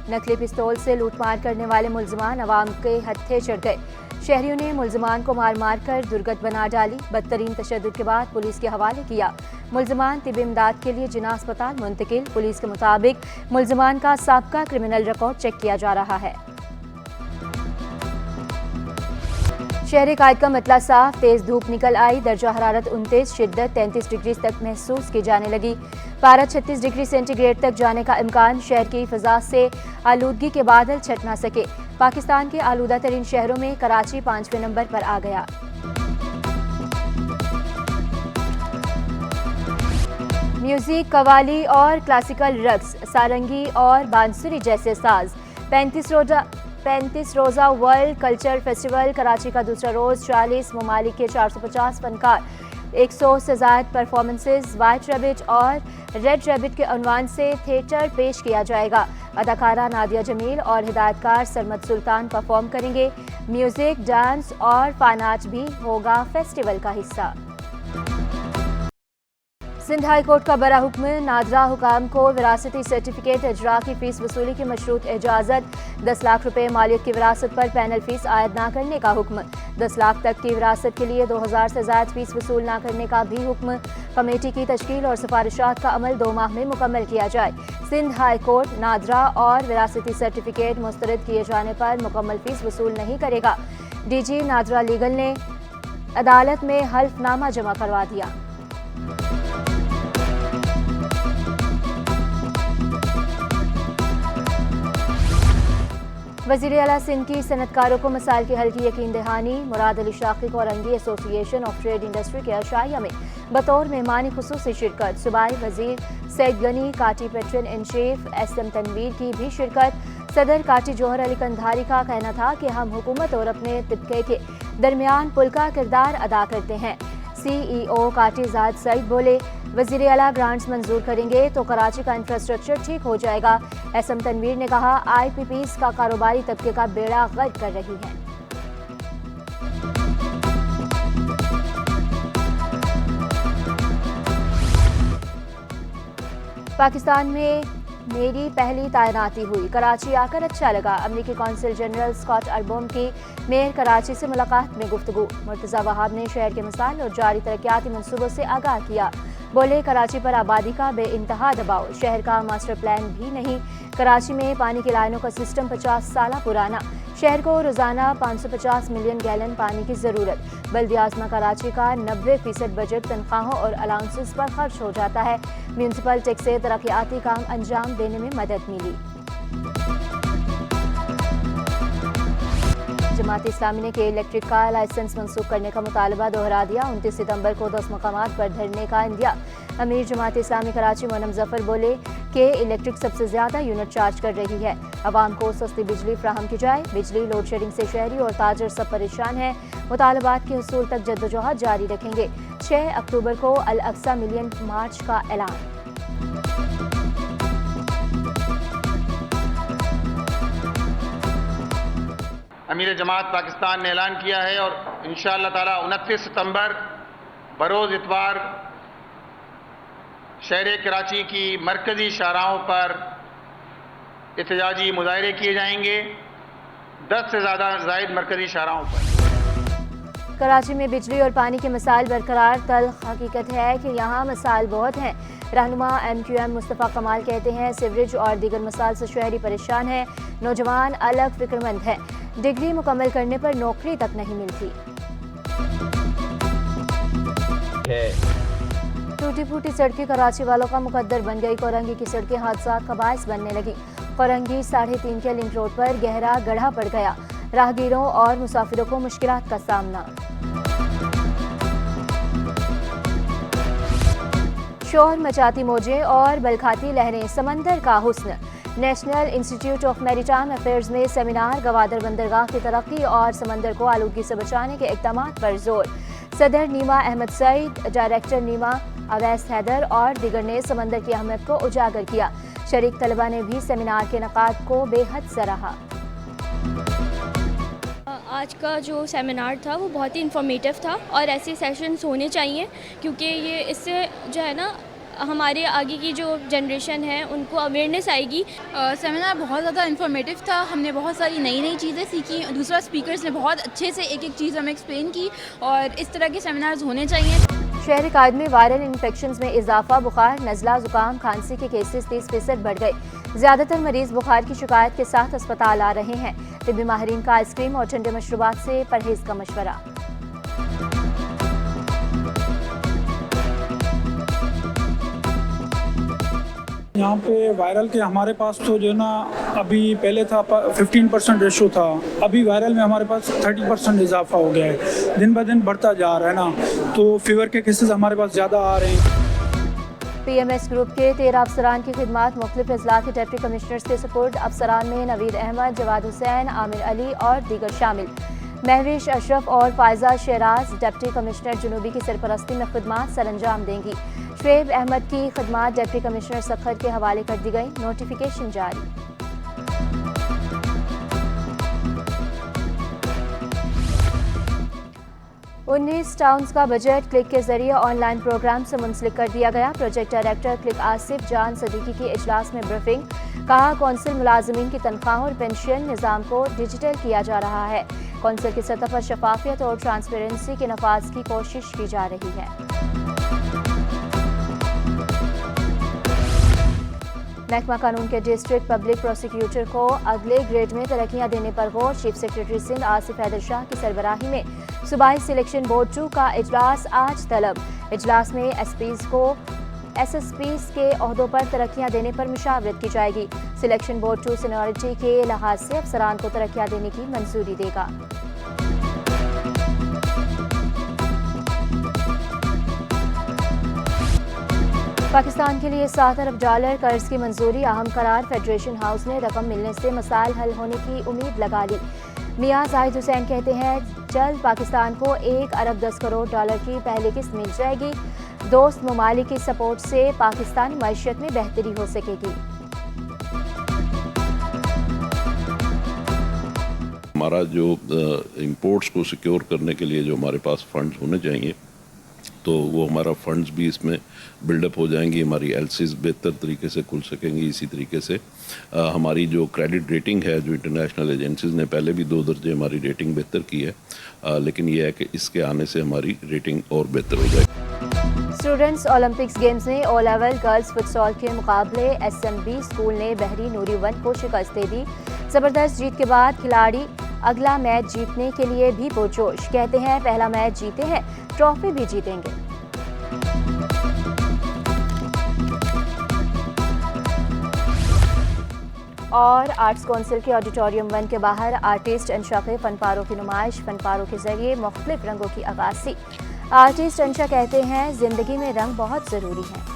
नकली पिस्तौल से लूटमार करने वाले मुल्जिमान अवाम के हत्थे चढ़ गए। शहरियों ने मुल्जिमान को मार मार कर दुर्गत बना डाली। बदतरीन तशद्दुद के बाद पुलिस के हवाले किया। मुल्जिमान तिब्बी इमदाद के लिए जिना अस्पताल मुंतकिल। पुलिस के मुताबिक मुल्जिमान का साबका क्रिमिनल रिकॉर्ड चेक किया जा रहा है। शहर कायद का मतला साफ, तेज धूप निकल आई। दर्जा हरारत 29, शिद्दत 33 डिग्री तक महसूस की जाने लगी। पारा 36 डिग्री सेंटीग्रेड तक जाने का इम्कान। शहर की फिजा से आलूदगी के बादल छट ना सके। पाकिस्तान के आलूदा तरीन शहरों में कराची 5वें नंबर पर आ गया। म्यूजिक, कवाली और क्लासिकल रक्स, सारंगी और बांसुरी जैसे साज। 35 रोज़ा वर्ल्ड कल्चर फेस्टिवल कराची का दूसरा रोज़ 40 ममालिक के 450 फनकार, 100 से ज़ायद परफॉर्मेंसेज, वाइट रैबिट और रेड रैबिट के उन्वान से थिएटर पेश किया जाएगा। अदाकारा नादिया जमील और हिदायतकार सरमद सुल्तान परफॉर्म करेंगे। म्यूजिक, डांस और फान आर्ट भी होगा फेस्टिवल का हिस्सा। सिंध हाई कोर्ट का बड़ा हुक्म, नादरा हुकाम को विरासती सर्टिफिकेट इजरा की फीस वसूली की मशरूत इजाज़त। 10 लाख रुपए मालिक की विरासत पर पैनल फीस आयद न करने का हुक्म। 10 लाख तक की विरासत के लिए 2000 से ज़ायद फीस वसूल न करने का भी हुक्म। कमेटी की तश्कील और सिफारिशात का अमल 2 माह में मुकम्मल किया जाए। सिंध हाई कोर्ट नादरा और विरासती सर्टिफिकेट मुस्तरद किए जाने पर मुकम्मल फीस वसूल नहीं करेगा। DG नादरा लीगल ने अदालत में हल्फनामा जमा करवा दिया। वज़ीर आला सिंध की सनतकारों को मसाइल के हल की यकीन दहानी। मुराद अली शाकिक और अंगी एसोसिएशन ऑफ ट्रेड इंडस्ट्री के अशाइया में बतौर मेहमानी खुसूसी शिरकत। सूबाई वज़ीर सैयद गनी, काटी patron in chief SM Tanveer की भी शिरकत। सदर काटी जौहर अली कंधारी का कहना था कि हम हुकूमत और अपने तबके के दरमियान पुल का किरदार अदा करते हैं। CEO काटी ज़ाद सईद बोले, वज़ीर आला ग्रांट्स मंजूर करेंगे तो कराची का इंफ्रास्ट्रक्चर ठीक हो जाएगा। SM तनवीर ने कहा, IPPs का कारोबारी तबके का बेड़ा गर्क कर रही है। पाकिस्तान में मेरी पहली तैनाती हुई, कराची आकर अच्छा लगा। अमरीकी कौंसल जनरल स्कॉट अर्बोम की मेयर कराची से मुलाकात में गुफ्तगू। मुर्तज़ा वहाब ने शहर के मसाइल और जारी तरक्याती मनसूबों से आगाह किया। बोले, कराची पर आबादी का बेइंतहा दबाव, शहर का मास्टर प्लान भी नहीं। कराची में पानी की लाइनों का सिस्टम 50 साल पुराना। शहर को रोजाना 550 मिलियन गैलन पानी की ज़रूरत। बल्दिया आज़मा कराची का 90% बजट तनख्वाहों और अलाउंसेस पर खर्च हो जाता है। म्यूनसिपल टैक्स से तरक्याती काम अंजाम देने में मदद मिली। जमात इस्लामी ने के इलेक्ट्रिक का लाइसेंस मनसूख करने का मुतालबा दोहरा दिया। 29 सितंबर को 10 मकामात पर धरने का इंदिया। अमीर जमात इस्लामी कराची मोनम जफर बोले कि इलेक्ट्रिक सबसे ज्यादा यूनिट चार्ज कर रही है। आवाम को सस्ती बिजली फराहम की जाए। बिजली लोड शेडिंग से शहरी और ताजर सब परेशान हैं। मुतालबात के हुसूल तक जद्दोजहद जारी रखेंगे। 6 अक्टूबर को अल अक्सा मिलियन मार्च का ऐलान। अमीर जमात पाकिस्तान ने ऐलान किया है और इंशाअल्लाह ताला 29 सितंबर बरोज़ इतवार शहर कराची की मरकज़ी शाहराहों पर एहतजाजी मुज़ाहरे किए जाएंगे। 10 से ज़्यादा ज़ायद मरकज़ी शाहराहों पर। कराची में बिजली और पानी के मसाइल बरकरार। तल्ख हकीकत है कि यहाँ मसाइल बहुत हैं। रहनुमा MQM मुस्तफ़ा कमाल कहते हैं, सीवरेज और दीगर मसाइल से शहरी परेशान है। नौजवान अलग फिक्रमंद हैं। डिग्री मुकम्मल करने पर नौकरी तक नहीं मिलती। टूटी फूटी सड़कें कराची वालों का मुकद्दर बन गई। कोरंगी की सड़कें हादसा का बायस बनने लगी। कोरंगी 3.5 के लिंक रोड पर गहरा गड्ढा पड़ गया। राहगीरों और मुसाफिरों को मुश्किलात का सामना। शोर मचाती मौजें और बलखाती लहरें, समंदर का हुस्न। National institute of maritime affairs में सेमिनार। गवादर बंदरगाह की तरक्की और समंदर को आलूगी से बचाने के इक़दाम पर जोर। सदर नीमा अहमद सईद, डायरेक्टर नीमा अवैस हैदर और दीगर ने समंदर की अहमियत को उजागर किया। शरीक तलबा ने भी सेमिनार के नकाद को बेहद सराहा। आज का जो सेमिनार था वो बहुत ही इंफॉर्मेटिव था और ऐसे सेशंस होने चाहिए क्योंकि ये इससे जो है ना हमारे आगे की जो जनरेशन है उनको अवेयरनेस आएगी। सेमिनार बहुत ज़्यादा इन्फॉर्मेटिव था। हमने बहुत सारी नई नई चीज़ें सीखी। दूसरा, स्पीकर्स ने बहुत अच्छे से एक एक चीज़ हमें एक्सप्लेन की और इस तरह के सेमिनार्स होने चाहिए। शहर कायद में वायरल इन्फेक्शंस में इजाफा, बुखार, नज़ला, जुकाम, खांसी के केसेस 30% बढ़ गए। ज़्यादातर मरीज बुखार की शिकायत के साथ अस्पताल आ रहे हैं। तिब्बी माहिरीन का आइसक्रीम और ठंडे मशरूबात से परहेज का मशवरा। यहाँ पे वायरल के हमारे पास तो जो ना अभी पहले था 15% रेशो था, अभी वायरल में हमारे पास 30% इजाफा हो गया है। दिन ब दिन बढ़ता जा रहा है ना, तो फीवर के केसेस हमारे पास ज़्यादा आ रहे हैं। PMS ग्रुप के 13 अफसरान की खिदमात मुख्तलिफ अजला के डिप्टी कमिश्नर्स के सपोर्ट। अफसरान में नवीद अहमद, जवाद हुसैन, आमिर अली और दीगर शामिल। महविश अशरफ और फायजा शेराज डिप्टी कमिश्नर जनूबी की सरपरस्ती में खिदमात सरअंजाम देंगी। शुएब अहमद की खिदमात डिप्टी कमिश्नर सखर के हवाले कर दी गई। नोटिफिकेशन जारी। उन्नीस टाउन्स का बजट क्लिक के जरिए ऑनलाइन प्रोग्राम से मुंसलिक कर दिया गया। प्रोजेक्ट डायरेक्टर क्लिक आसिफ जान सदीकी की इजलास में ब्रीफिंग। कहा, कौंसिल मुलाजमीन की तनख्वाहों और पेंशन निज़ाम को डिजिटल किया जा रहा है। कौंसिल की सतह पर शफाफियत और ट्रांसपेरेंसी के नफाज की कोशिश की जा रही है। महकमा कानून के डिस्ट्रिक्ट पब्लिक प्रोसिक्यूटर को अगले ग्रेड में तरक्कियां देने पर गौर। चीफ सेक्रेटरी सिंध आसिफ हैदर शाह की सरबराही में सूबाई सिलेक्शन बोर्ड 2 का इजलास आज तलब। इजलास में एसपीज को SSPs के ओहदों पर तरक्कियां देने पर मुशावरत की जाएगी। सिलेक्शन बोर्ड 2 सीनियरिटी के लिहाज से अफसरान को तरक्कियां देने की मंजूरी देगा। पाकिस्तान के लिए 7 अरब डॉलर कर्ज की मंजूरी अहम करार। फेडरेशन हाउस ने रकम मिलने से मसाइल हल होने की उम्मीद लगा ली। मियां जाहिद हुसैन कहते हैं, जल्द पाकिस्तान को 1 अरब 10 करोड़ डॉलर की पहली किस्त मिल जाएगी। दोस्त ममालिक की सपोर्ट से पाकिस्तानी मईशत में बेहतरी हो सकेगी। हमारा जो इंपोर्ट्स को सिक्योर करने के लिए जो हमारे पास फंड्स होने चाहिए, तो वो हमारा फंड्स भी इसमें बिल्डअप हो जाएंगी। हमारी एलसीज बेहतर तरीके से खुल सकेंगी। इसी तरीके से हमारी जो क्रेडिट रेटिंग है, जो इंटरनेशनल एजेंसीज ने पहले भी 2 दर्जे हमारी रेटिंग बेहतर की है, लेकिन ये है कि इसके आने से हमारी रेटिंग और बेहतर हो जाएगी। स्टूडेंट्स ओलंपिक्स गेम्स में ओ लेवल गर्ल्स फुटसॉल के मुकाबले SMB स्कूल ने बहरी नूरी 1 को शिकस्त दे दी। जबरदस्त जीत के बाद खिलाड़ी अगला मैच जीतने के लिए भी पुरजोश। कहते हैं, पहला मैच जीते हैं, ट्रॉफी भी जीतेंगे। और आर्ट्स काउंसिल के ऑडिटोरियम 1 के बाहर आर्टिस्ट अंशा के फनपारों की नुमाइश। फनपारों के जरिए मुख्तलिफ रंगों की अक्कासी। आर्टिस्ट अंशा कहते हैं, जिंदगी में रंग बहुत ज़रूरी है।